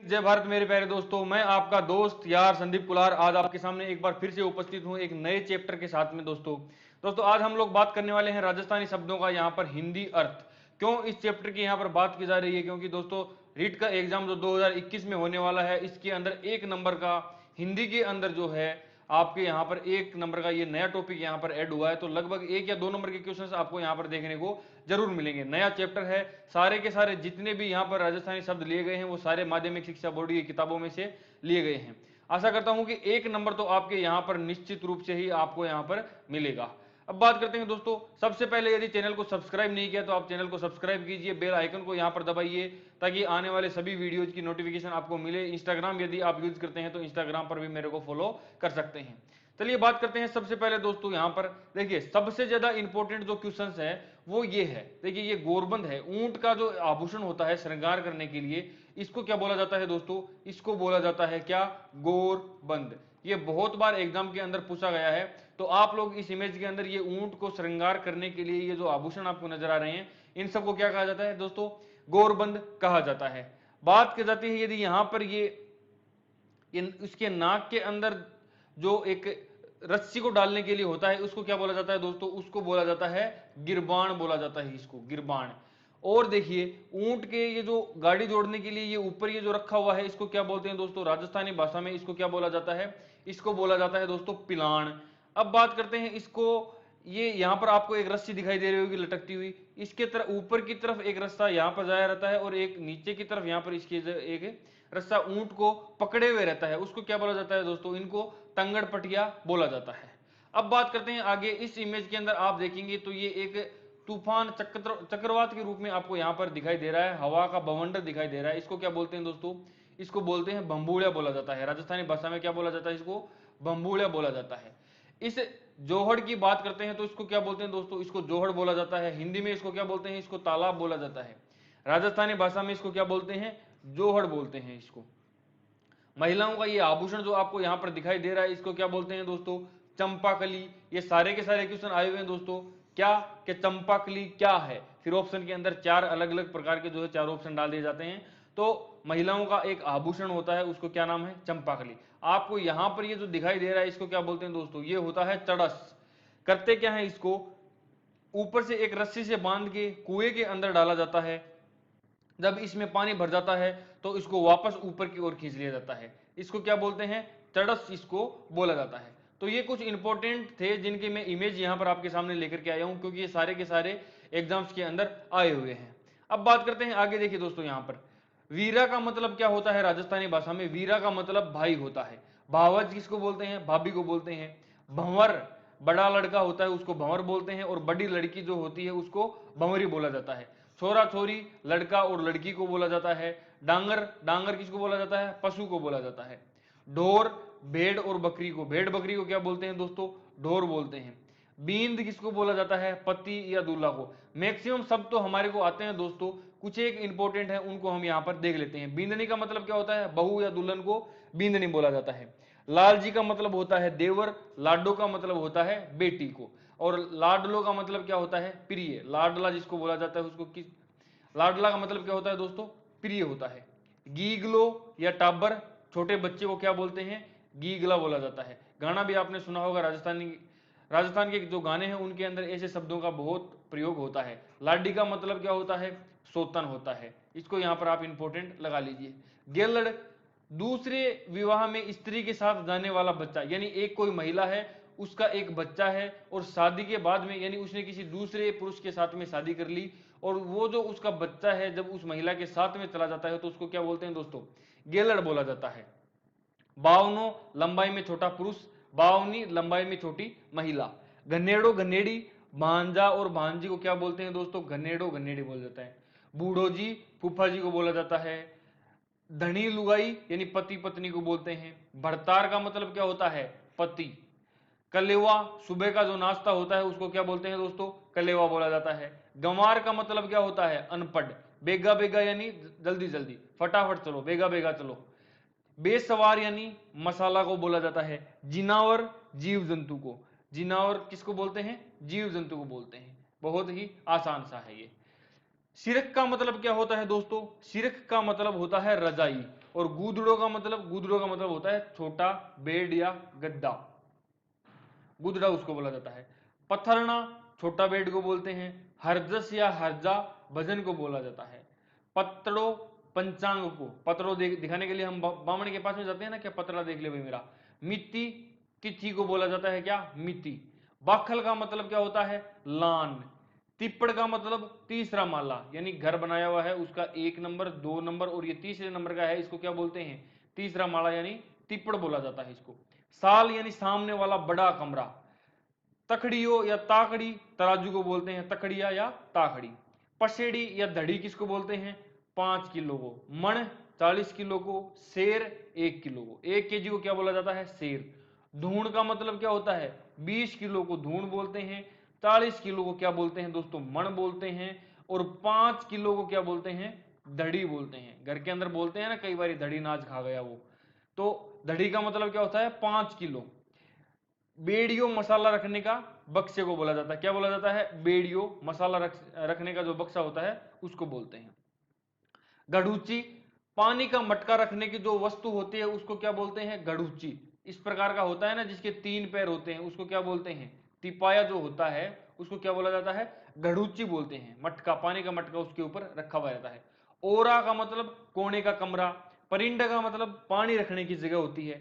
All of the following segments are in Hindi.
जय भारत मेरे प्यारे दोस्तों। मैं आपका दोस्त यार संदीप कुलार आज आपके सामने एक बार फिर से उपस्थित हूं एक नए चैप्टर के साथ में। दोस्तों आज हम लोग बात करने वाले हैं राजस्थानी शब्दों का यहाँ पर हिंदी अर्थ। क्यों इस चैप्टर की यहाँ पर बात की जा रही है? क्योंकि दोस्तों रीट का एग्जाम जो 2021 में होने वाला है, इसके अंदर एक नंबर का हिंदी के अंदर जो है आपके यहाँ पर एक नंबर का ये नया टॉपिक यहाँ पर ऐड हुआ है। तो लगभग 1 या 2 नंबर के क्वेश्चंस आपको यहाँ पर देखने को जरूर मिलेंगे। नया चैप्टर है, सारे के सारे जितने भी यहाँ पर राजस्थानी शब्द लिए गए हैं वो सारे माध्यमिक शिक्षा बोर्ड की किताबों में से लिए गए हैं। आशा करता हूं कि एक नंबर तो आपके यहाँ पर निश्चित रूप से ही आपको यहाँ पर मिलेगा। अब बात करते हैं दोस्तों, सबसे पहले यदि चैनल को सब्सक्राइब नहीं किया तो आप चैनल को सब्सक्राइब कीजिए, बेल आइकन को यहां पर दबाइए ताकि आने वाले सभी वीडियोज की नोटिफिकेशन आपको मिले। इंस्टाग्राम यदि आप यूज करते हैं तो इंस्टाग्राम पर भी मेरे को फॉलो कर सकते हैं। चलिए बात करते हैं सबसे पहले दोस्तों, यहां पर देखिए सबसे ज्यादा इंपॉर्टेंट जो क्वेश्चन है वो ये है। देखिए ये गोरबंद है, ऊंट का जो आभूषण होता है श्रृंगार करने के लिए, इसको क्या बोला जाता है दोस्तों? इसको बोला जाता है क्या? गोरबंद। ये बहुत बार एग्जाम के अंदर पूछा गया है। तो आप लोग इस इमेज के अंदर ये ऊंट को श्रृंगार करने के लिए ये जो आभूषण आपको नजर आ रहे हैं, इन सबको क्या कहा जाता है दोस्तों? गोरबंद कहा जाता है। बात की जाती है यदि यहां पर ये इसके नाक के अंदर जो एक रस्सी को डालने के लिए होता है, उसको क्या बोला जाता है दोस्तों? उसको बोला जाता है गिरबान, बोला जाता है इसको गिरबान। और देखिए ऊंट के ये जो गाड़ी जोड़ने के लिए ये ऊपर ये जो रखा हुआ है, इसको क्या बोलते हैं दोस्तों? राजस्थानी भाषा में इसको क्या बोला जाता है? इसको बोला जाता है दोस्तों पिलान। अब बात करते हैं इसको, ये यहां पर आपको एक रस्सी दिखाई दे रही होगी लटकती हुई, इसके तरफ ऊपर की तरफ एक रस्सा यहां पर जाया रहता है और एक नीचे की तरफ यहां पर इसके एक रस्सा ऊंट को पकड़े हुए रहता है, उसको क्या बोला जाता है दोस्तों? इनको तंगड़ पटिया बोला जाता है। अब बात करते हैं आगे, इस इमेज के अंदर आप देखेंगे तो ये एक तूफान चक्रवात के रूप में आपको यहां पर दिखाई दे रहा है, हवा का बवंडर दिखाई दे रहा है। इसको क्या बोलते हैं दोस्तों? इसको बोलते हैं बम्बूड़िया बोला जाता है। राजस्थानी भाषा में क्या बोला जाता है? इसको बम्बूड़िया बोला जाता है। इस जोहड़ की बात करते हैं तो इसको क्या बोलते हैं दोस्तों? इसको जोहड़ बोला जाता है। हिंदी में इसको क्या बोलते हैं? इसको तालाब बोला जाता है। राजस्थानी भाषा में इसको क्या बोलते हैं? जोहड़ बोलते हैं इसको। महिलाओं का ये आभूषण जो आपको यहां पर दिखाई दे रहा है, इसको क्या बोलते हैं दोस्तों? चंपाकली। ये सारे के सारे क्वेश्चन आए हुए हैं दोस्तों, क्या कि चंपाकली क्या है। फिर ऑप्शन के अंदर 4 अलग अलग प्रकार के जो है 4 ऑप्शन डाल दिए जाते हैं। तो महिलाओं का एक आभूषण होता है, उसको क्या नाम है? चंपाकली। आपको यहां पर ये जो दिखाई दे रहा है, इसको क्या बोलते हैं दोस्तों? ये होता है चड़स। करते क्या है, इसको ऊपर से एक रस्सी से बांध के कुएं के अंदर डाला जाता है। जब इसमें पानी भर जाता है तो इसको वापस ऊपर की ओर खींच लिया जाता है। इसको क्या बोलते हैं? चड़स इसको बोला जाता है। तो ये कुछ इंपॉर्टेंट थे जिनके मैं इमेज यहां पर आपके सामने लेकर के आया हूं, क्योंकि ये सारे के सारे एग्जाम्स के अंदर आए हुए हैं। अब बात करते हैं आगे। देखिए दोस्तों यहां पर वीरा का मतलब क्या होता है? राजस्थानी भाषा में वीरा का मतलब भाई होता है। भावज किसको बोलते हैं? भाभी को बोलते हैं। भंवर, बड़ा लड़का होता है उसको भंवर बोलते हैं, और बड़ी लड़की जो होती है उसको भंवरी बोला जाता है। छोरा छोरी, लड़का और लड़की को बोला जाता है। डांगर, डांगर किसको बोला जाता है? पशु को बोला जाता है। ढोर, भेड़ और बकरी को, भेड़ बकरी को क्या बोलते हैं दोस्तों? ढोर बोलते हैं। बींद किसको बोला जाता है? पति या दूल्हा को। मैक्सिमम सब तो हमारे को आते हैं दोस्तों, कुछ एक इंपॉर्टेंट है उनको हम यहां पर देख लेते हैं। बींदनी का मतलब क्या होता है? बहू या दुल्हन को बींदनी बोला जाता है। लाल जी का मतलब होता है देवर। लाडो का मतलब होता है बेटी को। और लाडलो का मतलब क्या होता है? प्रिय। लाडला जिसको बोला जाता है उसको किस, लाडला का मतलब क्या होता है दोस्तों? प्रिय होता है। गीगलो या टाबर, छोटे बच्चे को क्या बोलते हैं? गीगला बोला जाता है। गाना भी आपने सुना होगा, राजस्थान के जो गाने हैं उनके अंदर ऐसे शब्दों का बहुत प्रयोग होता है। लाडी का मतलब क्या होता है? सोतन होता है। इसको यहां पर आप इंपॉर्टेंट लगा लीजिए। गेलड़, दूसरे विवाह में स्त्री के साथ जाने वाला बच्चा, यानी एक कोई महिला है उसका एक बच्चा है और शादी के बाद में यानी उसने किसी दूसरे पुरुष के साथ में शादी कर ली और वो जो उसका बच्चा है जब उस महिला के साथ में चला जाता है तो उसको क्या बोलते हैं दोस्तों? गेलड़ बोला जाता है। बावनो, लंबाई में छोटा पुरुष। बावनी, लंबाई में छोटी महिला। घनेड़ो, घनेड़ी, भांजा और भांजी को क्या बोलते हैं दोस्तों? घनेड़ो, घनेड़ी बोल जाता है। बूढ़ो जी, फूफा जी को बोला जाता है। धनी लुगाई यानी पति पत्नी को बोलते हैं। भरतार का मतलब क्या होता है? पति। कलेवा, सुबह का जो नाश्ता होता है उसको क्या बोलते हैं दोस्तों? कलेवा बोला जाता है। गंवार का मतलब क्या होता है? अनपढ़। बेगा बेगा यानी जल्दी जल्दी, फटाफट चलो, बेगा बेगा चलो। बेसवार यानी मसाला को बोला जाता है। जिनावर, जीव जंतु को। जिनावर किसको बोलते हैं? जीव जंतु को बोलते हैं। बहुत ही आसान सा है ये। सिरक का मतलब क्या होता है दोस्तों? सिरक का मतलब होता है रजाई, और गूदड़ो का मतलब होता है छोटा बेड या गद्दा, गुदड़ा उसको बोला जाता है। पथरना छोटा बेड को बोलते हैं। हरजस या हरजा भजन को बोला जाता है। पतड़ो पंचांग को, पतड़ो दिखाने के लिए हम बामण के पास में जाते हैं ना, क्या पतड़ा देख ले भाई मेरा। मिति तिथि को बोला जाता है क्या? मिति। बाखल का मतलब क्या होता है? लान। तिप्पड़ का मतलब तीसरा माला, यानी घर बनाया हुआ है उसका 1 नंबर 2 नंबर और ये तीसरे नंबर का है, इसको क्या बोलते हैं? तीसरा माला, यानी तिप्पड़ बोला जाता है इसको। साल यानी सामने वाला बड़ा कमरा। तखड़ियो या ताकड़ी तराजू को बोलते हैं, तखड़िया या ताकड़ी। पसेड़ी या धड़ी किसको बोलते हैं? 5 किलो को। मण 40 किलो को। शेर 1 किलो को। 1 केजी को क्या बोला जाता है? शेर। धूण का मतलब क्या होता है? 20 किलो को धूण बोलते हैं। 40 किलो को क्या बोलते हैं दोस्तों? मण बोलते हैं। और 5 किलो को क्या बोलते हैं? धड़ी बोलते हैं। घर के अंदर बोलते हैं ना कई बार, धड़ी नाच खा गया वो, तो धड़ी का मतलब क्या होता है? 5 किलो। बेड़ियो मसाला रखने का बक्से को बोला जाता है, क्या बोला जाता है? बेड़ियो मसाला रखने का जो बक्सा होता है उसको बोलते हैं। गढ़ूची पानी का मटका रखने की जो वस्तु होती है उसको क्या बोलते हैं? गढ़ूची। इस प्रकार का होता है ना जिसके 3 पैर होते हैं उसको क्या बोलते हैं? तिपाया जो होता है उसको क्या बोला जाता है? गढ़ूची बोलते हैं। मटका, पानी का मटका उसके ऊपर रखा हुआ रहता है। ओरा का मतलब कोने का कमरा। परिंड का मतलब पानी रखने की जगह होती है।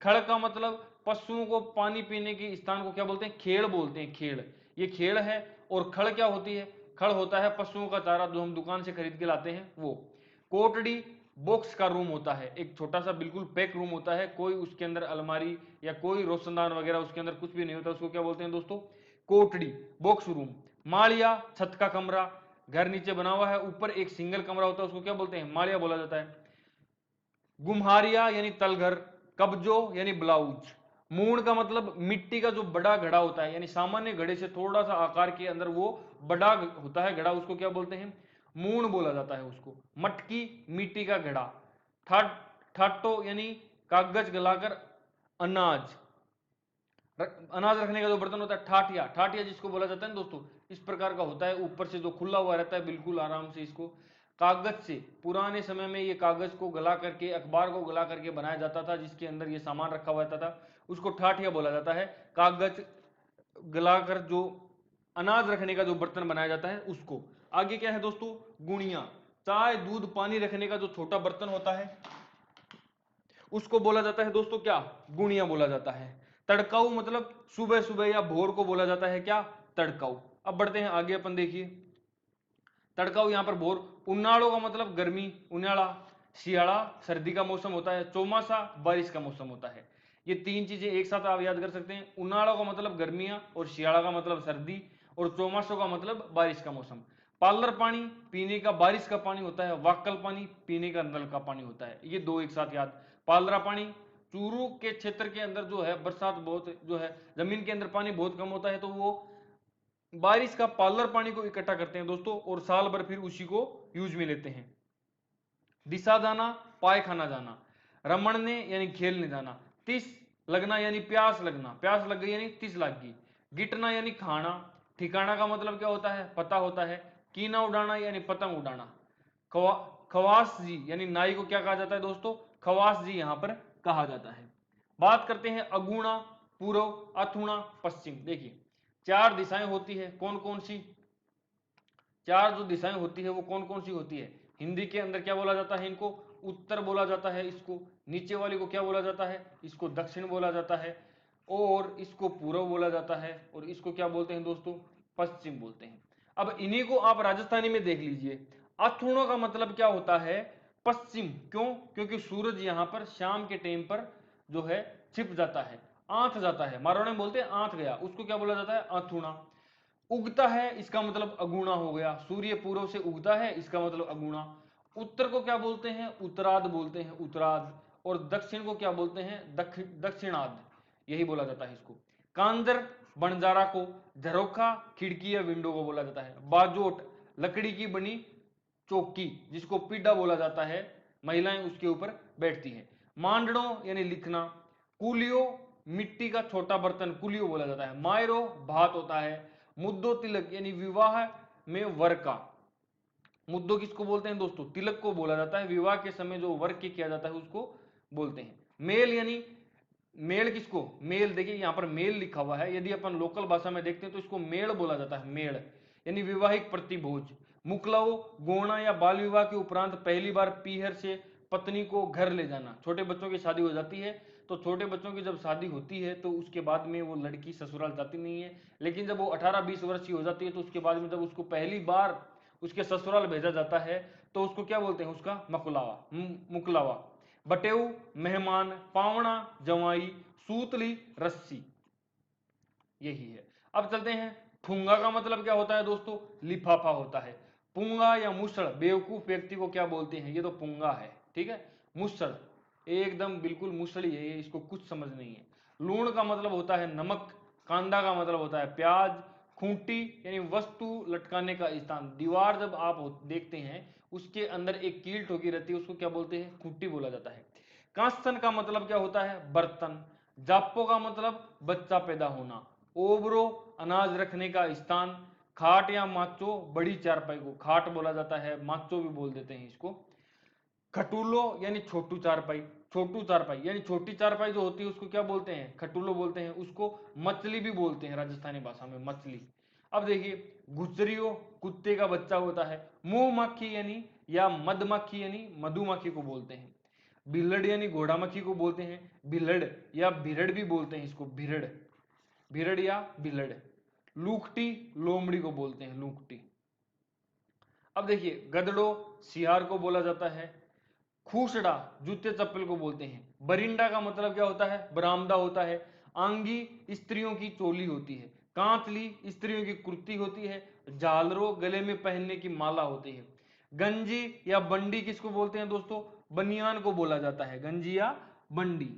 खड़ का मतलब पशुओं को पानी पीने के स्थान को क्या बोलते हैं? खेड़ बोलते हैं, खेड़। ये खेड़ है। और खड़ क्या होती है? खड़ होता है पशुओं का चारा जो हम दुकान से खरीद के लाते हैं वो। कोटड़ी बॉक्स का रूम होता है, एक छोटा सा बिल्कुल पैक रूम होता है, कोई उसके अंदर अलमारी या कोई रोशनदान वगैरह उसके अंदर कुछ भी नहीं होता, उसको क्या बोलते हैं दोस्तों? Kotri box room. माड़िया छत का कमरा, घर नीचे बना हुआ है, ऊपर एक सिंगल कमरा होता है उसको क्या बोलते हैं? माड़िया बोला जाता है। गुम्हारिया यानी तलघर। कब्जो यानी ब्लाउज। मूण का मतलब मिट्टी का जो बड़ा घड़ा होता है, यानी सामान्य घड़े से थोड़ा सा आकार के अंदर वो बड़ा होता है घड़ा, उसको क्या बोलते हैं? मूण बोला जाता है उसको। मटकी मिट्टी का घड़ा। ठाटो यानी कागज गलाकर अनाज अनाज रखने का जो बर्तन होता है, ठाटिया। ठाटिया जिसको बोला जाता है ना दोस्तों, इस प्रकार का होता है, ऊपर से जो खुला हुआ रहता है बिल्कुल आराम से। इसको कागज से, पुराने समय में ये कागज को गला करके, अखबार को गला करके बनाया जाता था, जिसके अंदर ये सामान रखा हुआ रहता था, उसको ठाटिया बोला जाता है। कागज गलाकर जो अनाज रखने का जो बर्तन बनाया जाता है उसको। आगे क्या है दोस्तों? गुणिया। चाय दूध पानी रखने का जो छोटा बर्तन होता है उसको बोला जाता है दोस्तों क्या? गुणिया बोला जाता है। तड़काऊ मतलब सुबह सुबह या भोर को बोला जाता है क्या? तड़काऊ। अब बढ़ते हैं आगे, अपन देखिए तड़काऊ यहां पर भोर। उन्नाड़ो का मतलब गर्मी, उन्नाड़ा। शियाड़ा सर्दी का मौसम होता है। चौमासा बारिश का मौसम होता है। ये 3 चीजें एक साथ आप याद कर सकते हैं। उन्नाड़ो का मतलब गर्मियां, और शियाड़ा का मतलब सर्दी, और चौमासों का मतलब बारिश का मौसम। पार्लर पानी पीने का बारिश का पानी होता है। वाक्कल पानी पीने का नल का पानी होता है। ये 2 एक साथ याद। पालरा पानी चूरू के क्षेत्र के अंदर जो है बरसात बहुत जो है, जमीन के अंदर पानी बहुत कम होता है, तो वो बारिश का पार्लर पानी को इकट्ठा करते हैं दोस्तों, और साल भर फिर उसी को यूज में लेते हैं। दिशा जाना पायखाना जाना। रमणने यानी खेलने जाना। तिस लगना यानी प्यास लगना, प्यास लग गई यानी तिस लग गई। गिटना यानी खाना। ठिकाना का मतलब क्या होता है? पता होता है। कीना उड़ाना यानी पतंग उड़ाना। खवास जी यानी नाई को क्या कहा जाता है दोस्तों? खवास जी यहां पर कहा जाता है। बात करते हैं अगुणा पूर्व, अथुणा पश्चिम। देखिए 4 दिशाएं होती है, कौन कौन सी? 4 जो दिशाएं होती है वो कौन कौन सी होती है? हिंदी के अंदर क्या बोला जाता है? इनको उत्तर बोला जाता है। इसको नीचे वाले को क्या बोला जाता है? इसको दक्षिण बोला जाता है। और इसको पूर्व बोला जाता है। और इसको क्या बोलते हैं दोस्तों? पश्चिम बोलते हैं। अब इन्हीं को आप राजस्थानी में देख लीजिए। अथुणों का मतलब क्या होता है? पश्चिम। क्यों? क्योंकि सूरज यहां पर शाम के टाइम पर जो है छिप जाता है, आंथ जाता है। मारवाड़ी में बोलते हैं आंथ गया, उसको क्या बोला जाता है? अथुणा। उगता है इसका मतलब अगुणा हो गया। सूर्य पूर्व से उगता है इसका मतलब अगुणा। उत्तर को क्या बोलते हैं? उत्तराद बोलते हैं, उत्तराद। और दक्षिण को क्या बोलते हैं? दक्षिणाद। यही बोला जाता है इसको। कांजर बंजारा को। झरोखा खिड़की या विंडो को बोला जाता है। बाजोट लकड़ी की बनी चौकी जिसको पीढ़ा बोला जाता है, महिलाएं उसके ऊपर बैठती हैं। मांडणो यानी लिखना। कुलियो मिट्टी का छोटा बर्तन कुलियो बोला जाता है। मायरो भात होता है। मुद्दो तिलक यानी विवाह में वर का। मुद्दों किसको बोलते हैं दोस्तों? तिलक को बोला जाता है। विवाह के समय जो वर्क किया जाता है उसको बोलते हैं। मेल यानी मेल किसको? मेल, देखिए यहाँ पर मेल लिखा हुआ है, यदि अपन लोकल भाषा में देखते हैं तो इसको मेल बोला जाता है। मेल यानी विवाहिक प्रतिभोज। मुकलाओ, गोणा या बाल विवाह के उपरांत पहली बार पीहर से पत्नी को घर ले जाना। छोटे बच्चों की शादी हो जाती है तो छोटे बच्चों की जब शादी होती है तो उसके बाद में वो लड़की ससुराल जाती नहीं है, लेकिन जब वो 18-20 वर्ष की हो जाती है तो उसके बाद में जब उसको पहली बार उसके ससुराल भेजा जाता है तो उसको क्या बोलते हैं? उसका मकुलावा, मुकलावा। बटेऊ, मेहमान, पावना, जवाई, सूतली, रस्सी, यही है। अब चलते हैं, फुंगा का मतलब क्या होता है दोस्तों? लिफाफा होता है। पुंगा या मुसड़, बेवकूफ व्यक्ति को क्या बोलते हैं? ये तो पुंगा है, ठीक है। मुसड़ एकदम बिल्कुल मुसड़ी है, ये इसको कुछ समझ नहीं है। लूण का मतलब होता है नमक। कांदा का मतलब होता है प्याज। खूंटी यानी वस्तु लटकाने का स्थान। दीवार जब आप देखते हैं उसके अंदर एक कील ठोकी रहती है, उसको क्या बोलते हैं? खूंटी बोला जाता है। कांसन का मतलब क्या होता है? बर्तन। जाप्पो का मतलब बच्चा पैदा होना। ओबरो अनाज रखने का स्थान। खाट या माचो, बड़ी चारपाई को खाट बोला जाता है, माचो भी बोल देते हैं इसको। खटुलो यानी छोटू चारपाई। छोटू चारपाई यानी छोटी चारपाई जो होती है उसको क्या बोलते हैं? खटुलो बोलते हैं। उसको मछली भी बोलते हैं राजस्थानी भाषा में, मछली। अब देखिए, घुसरियो कुत्ते का बच्चा होता है। मुंह मक्खी यानी या मधुमक्खी यानी मधुमक्खी को बोलते हैं। बिलड़ यानी घोड़ा मक्खी को बोलते हैं। बिलड़ या भिरड़ भी बोलते हैं इसको, भिरड़, भिरड़ या बिलड़। लूकटी लोमड़ी को बोलते हैं, लूकटी। अब देखिए, गदड़ो सियार को बोला जाता है। खूसड़ा जूते चप्पल को बोलते हैं। बरिंडा का मतलब क्या होता है? बरामदा होता है। आंगी स्त्रियों की चोली होती है। कांतली स्त्रियों की कुर्ती होती है। झालरो गले में पहनने की माला होती है। गंजी या बंडी किसको बोलते हैं दोस्तों? बनियान को बोला जाता है, गंजी या बंडी।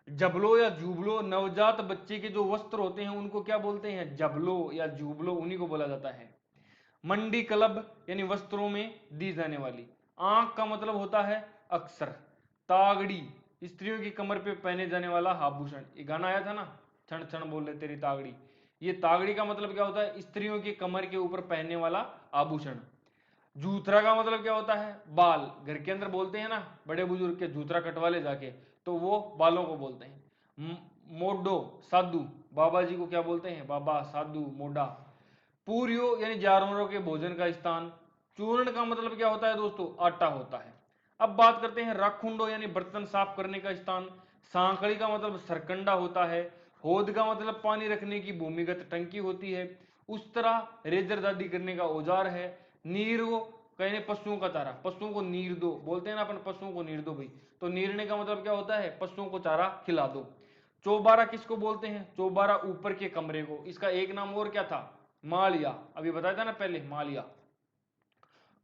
जबलो या जुबलो नवजात बच्चे के जो वस्त्र होते हैं उनको क्या बोलते हैं? जबलो या जुबलो, उन्हीं को बोला जाता है। मंडी क्लब यानी वस्त्रों में दी जाने वाली। आंख का मतलब होता है अक्सर। तागड़ी स्त्रियों की कमर पे पहने जाने वाला आभूषण। ये गाना आया था ना, क्षण क्षण बोले तेरी तागड़ी। ये तागड़ी का मतलब क्या होता है? स्त्रियों की कमर के ऊपर पहनने वाला आभूषण। जूथरा का मतलब क्या होता है? बाल। घर के अंदर बोलते हैं ना बड़े बुजुर्ग के, जूथरा कटवा ले जाके, तो वो बालों को बोलते हैं। मोडो साधु, बाबा जी को क्या बोलते हैं? बाबा, साधु, मोडा। पूरियो यानी जानवरों के भोजन का स्थान। चूर्ण का मतलब क्या होता है दोस्तों? आटा होता है। अब बात करते हैं राखुंडो यानी बर्तन साफ करने का स्थान। सांकड़ी का मतलब सरकंडा होता है। होद का मतलब पानी रखने की भूमिगत टंकी होती है। उस तरह रेजर दादी करने का औजार है। नीरो कहने पशुओं का चारा, पशुओं को नीर दो बोलते हैं ना अपन, पशुओं को नीर दो भाई, तो नीरने का मतलब क्या होता है? पशुओं को चारा खिला दो। चौबारा किसको बोलते हैं? चौबारा ऊपर के कमरे को। इसका एक नाम और क्या था? मालिया, अभी बताया था ना पहले, मालिया।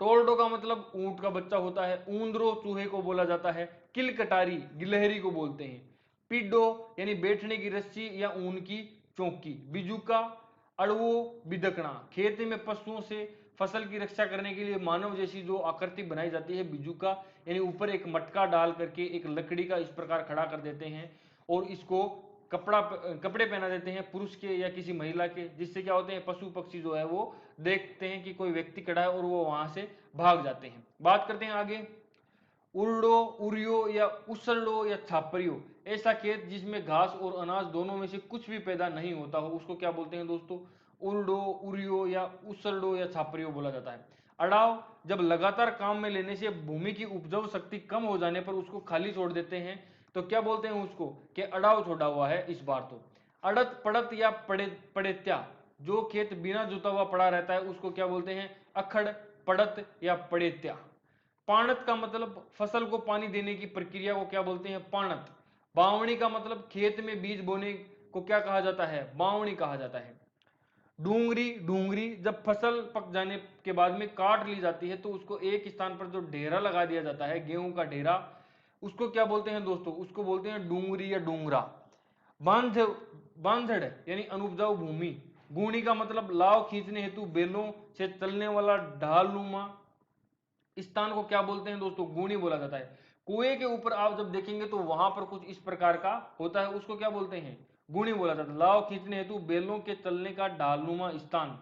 टोल्डो का मतलब ऊंट का बच्चा होता है। ऊंदरो चूहे को बोला जाता है। किलकटारी गिलहरी को बोलते हैं। पिड्डो यानी बैठने की रस्सी या ऊन की चौकी। बिजुका अड़वो बिदकना, खेत में पशुओं से फसल की रक्षा करने के लिए मानव जैसी जो आकृति बनाई जाती है बिजुका, यानी ऊपर एक मटका डाल करके एक लकड़ी का इस प्रकार खड़ा कर देते हैं और इसको कपड़े पहना देते हैं पुरुष के या किसी महिला के, जिससे क्या होते हैं? पशु पक्षी जो है वो देखते हैं कि कोई व्यक्ति खड़ा है और वो वहां से भाग जाते हैं। बात करते हैं आगे, उर्डो, उरियो या उसरडो या छापरियो, ऐसा खेत जिसमें घास और अनाज दोनों में से कुछ भी पैदा नहीं होता हो उसको क्या बोलते हैं दोस्तों? उर्डो, उरियो या उसरडो या छापरियो बोला जाता है। अड़ाव जब लगातार काम में लेने से भूमि की उपजाऊ शक्ति कम हो जाने पर उसको खाली छोड़ देते हैं तो क्या बोलते हैं उसको? कि अड़ाव छोड़ा हुआ है इस बार तो। अड़त पड़त या पड़ेत्या, जो खेत बिना जुता हुआ पड़ा रहता है उसको क्या बोलते हैं? अखड़, पड़त या पड़ेत्या। पाणत का मतलब फसल को पानी देने की प्रक्रिया को क्या बोलते हैं? पाणत। बावणी का मतलब खेत में बीज बोने को क्या कहा जाता है? बावणी कहा जाता है। डूंगरी, डूंगरी जब फसल पक जाने के बाद में काट ली जाती है तो उसको एक स्थान पर जो ढेरा लगा दिया जाता है, गेहूं का ढेरा, उसको क्या बोलते हैं दोस्तों? उसको बोलते हैं डूंगरी या डूंगरा। बांध बांधड़ यानी अनुपजाऊ भूमि। गूणी का मतलब लाव खींचने हेतु बैलों से चलने वाला ढालनुमा स्थान को क्या बोलते हैं दोस्तों? गूणी बोला जाता है। कुएं के ऊपर आप जब देखेंगे तो वहां पर कुछ इस प्रकार का होता है, उसको क्या बोलते हैं? गूणी बोला जाता है। लाव खींचने हेतु बैलों के चलने का ढालनुमा स्थान,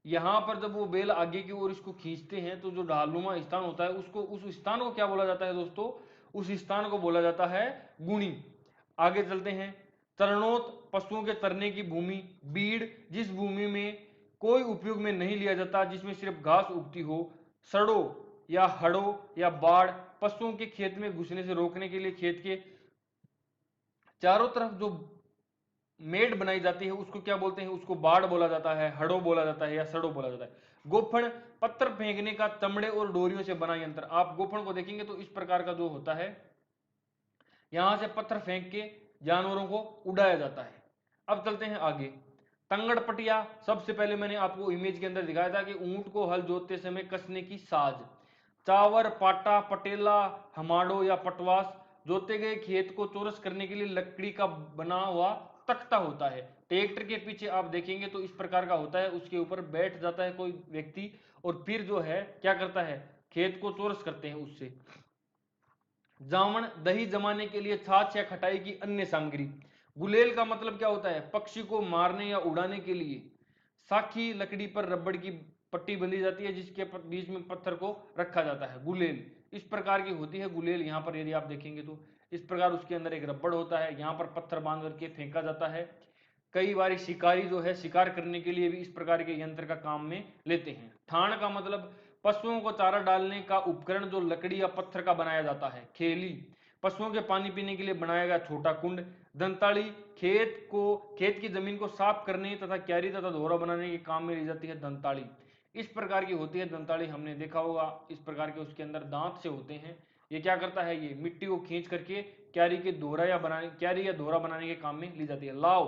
यहां पर जब वो बेल आगे की ओर इसको खींचते हैं तो जो ढालनुमा स्थान होता है उसको, उस स्थान को क्या बोला जाता है दोस्तों? उस स्थान को बोला जाता है गुणी। आगे चलते हैं। चरणोत, पशुओं के चरने की भूमि। बीड़, जिस भूमि में कोई उपयोग में नहीं लिया जाता, जिसमें सिर्फ घास उगती हो। सड़ो या हड़ो या बाढ़, पशुओं के खेत में घुसने से रोकने के लिए खेत के चारों तरफ जो मेड बनाई जाती है उसको क्या बोलते हैं? उसको बाड़ बोला जाता है, हड़ो बोला जाता है या सड़ो बोला जाता है। गोफन, पत्थर फेंकने का चमड़े और डोरियों से बना यंत्र। आप गोफन को देखेंगे तो इस प्रकार का जो होता है, यहां से पत्थर फेंक के जानवरों को उड़ाया जाता है। अब चलते हैं आगे। तंगड़ पटिया, सबसे पहले मैंने आपको इमेज के अंदर दिखाया था कि ऊंट को हल जोतते समय कसने की साज। चावर, पाटा, पटेला, हमाड़ो या पटवास, जोते गए खेत को चौरस करने के लिए लकड़ी का बना हुआ तख्ता होता है। ट्रैक्टर के पीछे आप देखेंगे तो इस प्रकार का होता है, उसके ऊपर बैठ जाता है कोई व्यक्ति और फिर जो है क्या करता है, खेत को चौरस करते हैं उससे। जावण, दही जमाने के लिए छाछ या खटाई की अन्य सामग्री। गुलेल का मतलब क्या होता है? पक्षी को मारने या उड़ाने के लिए। साखी, लकड़ी पर रबड़ की पट्टी बंधी जाती है जिसके बीच में पत्थर को रखा जाता है। गुलेल इस प्रकार की होती है। गुलेल यहाँ पर यदि आप देखेंगे तो इस प्रकार उसके अंदर एक रबड़ होता है, यहाँ पर पत्थर बांध करके फेंका जाता है। कई बार शिकारी जो है शिकार करने के लिए भी इस प्रकार के यंत्र का काम में लेते हैं। ठाण का मतलब पशुओं को चारा डालने का उपकरण जो लकड़ी या पत्थर का बनाया जाता है। खेली, पशुओं के पानी पीने के लिए बनाया गया छोटा कुंड। दंताली, खेत की जमीन को साफ करने तथा क्यारी तथा दोहरा बनाने के काम में ली जाती है दंताली। इस प्रकार की होती है दंताली, हमने देखा होगा इस प्रकार के उसके अंदर दांत से होते हैं। ये क्या करता है, ये मिट्टी को खींच करके क्यारी या दोहरा बनाने के काम में ली जाती है। लाव,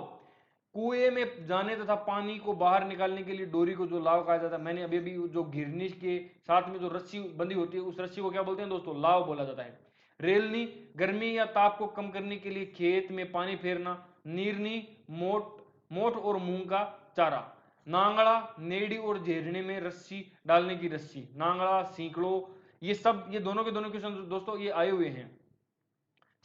कुएं में जाने तथा पानी को बाहर निकालने के लिए डोरी को जो लाव कहा जाता है। मैंने अभी भी जो घिरनी के साथ में जो रस्सी बंधी होती है उस रस्सी को क्या बोलते हैं दोस्तों? लाव बोला जाता है। रेलनी, गर्मी या ताप को कम करने के लिए खेत में पानी फेरना। नीरनी, मोट और मूंग का चारा। नांगड़ा, नेड़ी और झेरने में रस्सी डालने की रस्सी। नांगड़ा, सीकड़ो, ये दोनों के दोनों क्वेश्चन दोस्तों ये आए हुए हैं।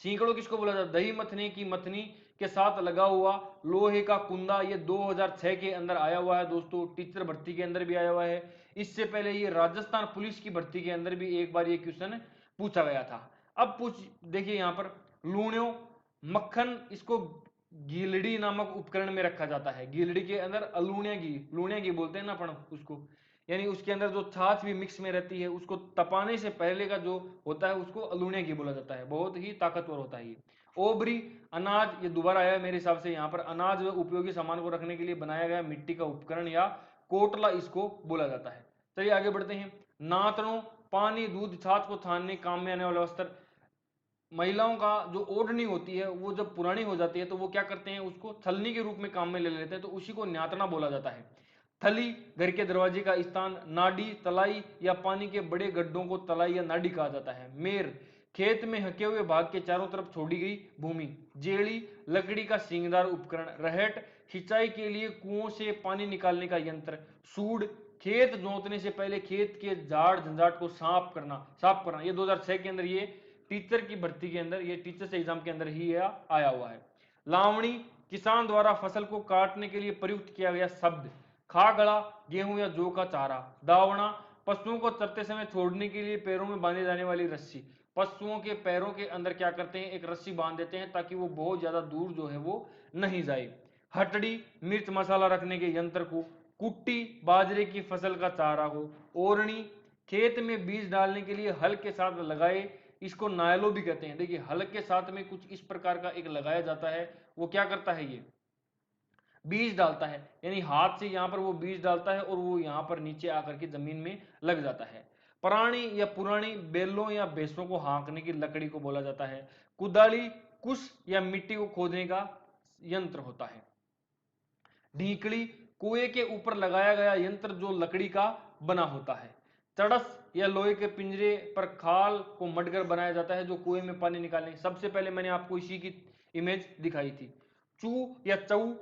सीकड़ो किसको बोला जाता है? दही मथने की मथनी के साथ लगा हुआ लोहे का कुंदा। ये 2006 के अंदर आया हुआ है दोस्तों, टीचर भर्ती के अंदर भी आया हुआ है। इससे पहले ये राजस्थान पुलिस की भर्ती के अंदर भी एक बार ये क्वेश्चन पूछा गया था। अब देखिए यहां पर लूणियों, मक्खन, इसको गीलड़ी नामक उपकरण में रखा जाता है। गीलड़ी के अंदर लूणिया घी बोलते हैं ना अपन उसको, यानी उसके अंदर जो छाछ भी मिक्स में रहती है उसको तपाने से पहले का जो होता है उसको अलूणिया घी बोला जाता है। बहुत ही ताकतवर होता है ये। ओबरी, अनाज, ये दोबारा आया मेरे हिसाब से यहाँ पर। अनाज व उपयोगी सामान को रखने के लिए बनाया गया मिट्टी का उपकरण या कोटला इसको बोला जाता है। चलिए आगे बढ़ते हैं। नातनों, पानी, दूध, छाछ को छानने काम में आने वाला वस्त्र। महिलाओं का जो ओढ़नी होती है वो जब पुरानी हो जाती है तो वो क्या करते हैं, उसको छलनी के रूप में काम में ले लेते हैं, तो उसी को न्यातना बोला जाता है। थली, घर के दरवाजे का स्थान। नाडी, तलाई या पानी के बड़े गड्ढों को तलाई या नाडी कहा जाता है। मेर, खेत में हके हुए भाग के चारों तरफ छोड़ी गई भूमि। जेड़ी, लकड़ी का सींगदार उपकरण। रहट, सिंचाई के लिए कुओं से पानी निकालने का यंत्र। सूड, खेत जोतने से पहले खेत के झाड़ झंझाट को साफ करना। ये 2006 के अंदर ये टीचर की भर्ती के अंदर, ये टीचर से एग्जाम के अंदर ही आया हुआ है। लावणी, किसान द्वारा फसल को काटने के लिए प्रयुक्त किया गया शब्द। खागड़ा, गेहूं या जौ का चारा। दावना, पशुओं को चरते समय छोड़ने के लिए पैरों में बांधे जाने वाली रस्सी। पशुओं के पैरों के अंदर क्या करते हैं, एक रस्सी बांध देते हैं ताकि वो बहुत ज्यादा दूर जो है वो नहीं जाए। हटड़ी, मिर्च मसाला रखने के यंत्र को। कुट्टी, बाजरे की फसल का चारा हो। ओरणी, खेत में बीज डालने के लिए हल के साथ लगाए, इसको नायलो भी कहते हैं। देखिए हल के साथ में कुछ इस प्रकार का एक लगाया जाता है, वो क्या करता है, ये बीज डालता है, यानी हाथ से यहां पर वो बीज डालता है और वो यहां पर नीचे आकर के जमीन में लग जाता है। पुरानी या पुरानी बैलों या भैंसों को हाँकने की लकड़ी को बोला जाता है। कुदाली, कुश या मिट्टी को खोदने का यंत्र होता है। ढीकड़ी, कुएं के ऊपर लगाया गया यंत्र जो लकड़ी का बना होता है। चड़स या लोहे के पिंजरे पर खाल को मडकर बनाया जाता है जो कुएं में पानी निकालने। सबसे पहले मैंने आपको इसी की इमेज दिखाई थी। चू या चऊ,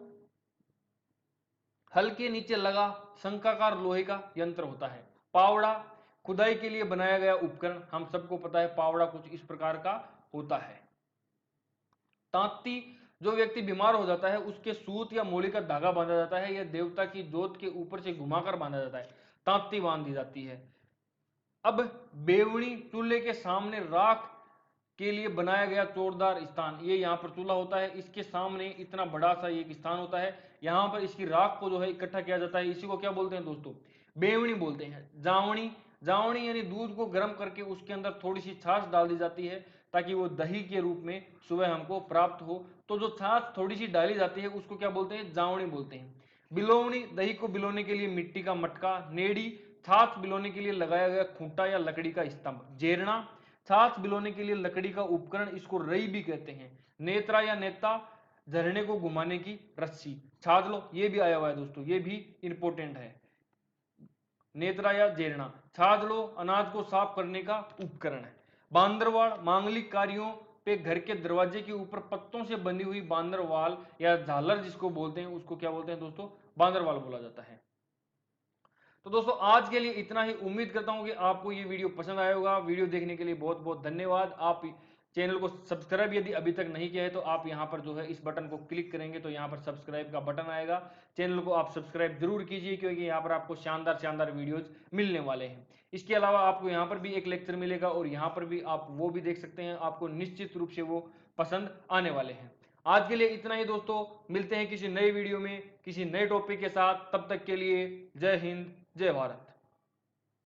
हल के नीचे लगा शंखाकार लोहे का यंत्र होता है। पावड़ा, खुदाई के लिए बनाया गया उपकरण। हम सबको पता है पावड़ा कुछ इस प्रकार का होता है। तांती, जो व्यक्ति बीमार हो जाता है उसके सूत या मूली का धागा बांधा जाता है, यह देवता की जोत के ऊपर से घुमाकर बांधा जाता है, तांती बांध दी जाती है। अब बेवणी चूल्हे के सामने राख के लिए बनाया गया चौड़दार स्थान, ये यहाँ पर चूल्हा होता है, इसके सामने इतना बड़ा सा एक स्थान होता है, यहाँ पर इसकी राख को जो है इकट्ठा किया जाता है, इसी को क्या बोलते हैं दोस्तों, बेवणी बोलते हैं। जावणी, जावणी यानी दूध को गर्म करके उसके अंदर थोड़ी सी छाछ डाल दी जाती है ताकि वो दही के रूप में सुबह हमको प्राप्त हो, तो जो छाछ थोड़ी सी डाली जाती है उसको क्या बोलते हैं, जावणी बोलते हैं। बिलोवणी, दही को बिलोने के लिए मिट्टी का मटका। नेड़ी, छाछ बिलोने के लिए लगाया गया खूंटा या लकड़ी का स्तंभ। जेरना, छाछ बिलोने के लिए लकड़ी का उपकरण, इसको रई भी कहते हैं। नेत्रा या नेता, झरने को घुमाने की रस्सी। छाछ लो, ये भी आया हुआ है दोस्तों, ये भी इंपॉर्टेंट है। नेत्रा या जेरना, छाछ लो अनाज को साफ करने का उपकरण है। बांदरवाड़, मांगलिक कार्यों पे घर के दरवाजे के ऊपर पत्तों से बनी हुई बांदरवाल या झालर जिसको बोलते हैं, उसको क्या बोलते हैं दोस्तों, बांदरवाल बोला जाता है। तो दोस्तों आज के लिए इतना ही, उम्मीद करता हूं कि आपको ये वीडियो पसंद आया होगा। वीडियो देखने के लिए बहुत बहुत धन्यवाद। आप चैनल को सब्सक्राइब यदि अभी तक नहीं किया है तो आप यहां पर जो है इस बटन को क्लिक करेंगे तो यहां पर सब्सक्राइब का बटन आएगा, चैनल को आप सब्सक्राइब जरूर कीजिए क्योंकि यहां पर आपको शानदार शानदार वीडियोज मिलने वाले हैं। इसके अलावा आपको यहाँ पर भी एक लेक्चर मिलेगा और यहाँ पर भी आप वो भी देख सकते हैं, आपको निश्चित रूप से वो पसंद आने वाले हैं। आज के लिए इतना ही दोस्तों, मिलते हैं किसी नए वीडियो में किसी नए टॉपिक के साथ, तब तक के लिए जय हिंद जय भारत।